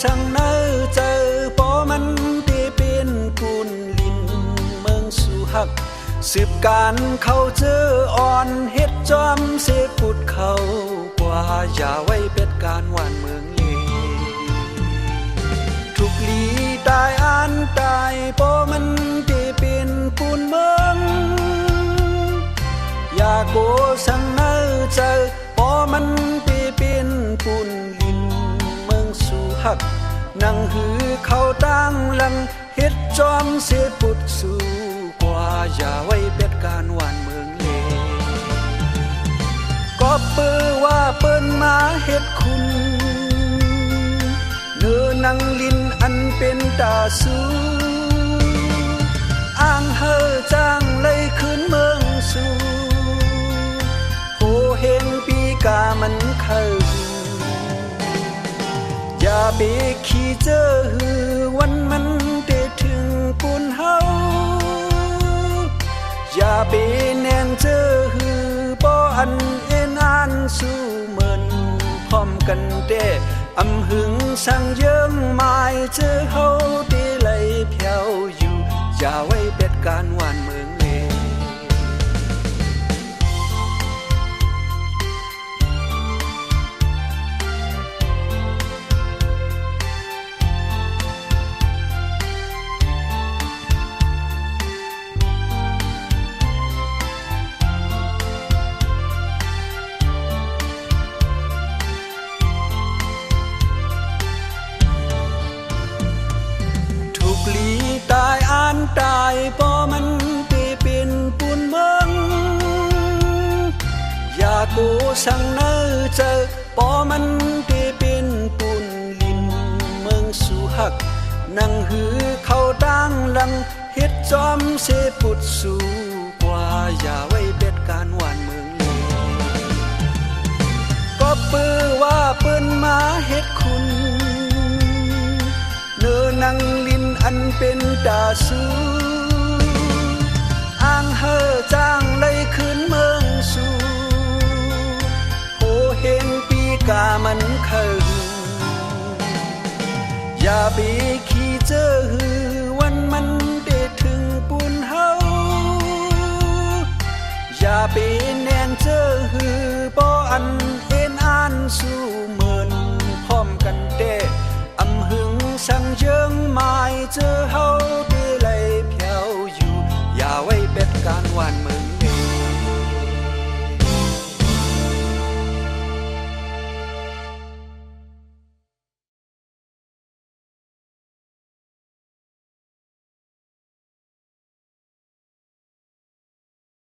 สังเนอเจอปอมันตีเป็นกุนลินเมืองสู่หักสืบการเขาเจออ่อนเฮ็ดจอมเสปุดเขากว่าอย่าไว้เป็ดการหวานเมืองเลทุกลีตายอันตายปอมันตีเป็นกุนเมืองอย่าโกสังเนอเจอปอมันตีเป็นกุนลินเมืองสู่หักนั่งหือเขาตั้งหลังเฮ็ดจอมเสปุดสู่กว่าอย่าไว้เป็ดการหวานเมืองเลก็เปื้อว่าเปิ้นมาเฮ็ดคุณเนื้อนังลินอันเป็นตาสูอ้างเฮอจ้างเลยขึ้นเมืองสู่โหเห็นปีกามันเข้าอย่าไปขี้เจอหือวันมันเดถึงกุนเฮาอย่าไปแนงเจอหือบ่อันเอ็นอันสู้เหมือนพร้อมกันเด้อำหึงสั่งเยิ้มหมายเจอเฮาเดไหลแผ่วอยู่อย่าไว้เป็ดการหวานเมืองเลตายอันตายปอมันตีเป็นปุนเมืองอย่าโกสังเนอเจอปอมันตีเป็นปุนลินเมืองสู่หักนั่งหือเขาตั้งหลังเฮ็ดจอมเสปุดสู่กว่าอย่าไว้เป็ดการหวานเมืองเลก็เปื้อว่าเปิ้นมาเฮ็ดคุณเนื้อนังลินอันเป็นตาสูอ้างเฮอจ้างเลยขึ้นเมืองสู่โหเห็นปีกามันเข้าอย่าไปขี้เจอหือวันมันเดถึงปุนเฮาอย่าไปแนงเจอหือบ่อันเอ็นอันสู่เหมือนพร้อมกันเด้อำหึงสั่งเยิ้มหมายเจอเฮาที่ไหลแผ่วอยู่อย่าไว้เป็ดการหวานเมือง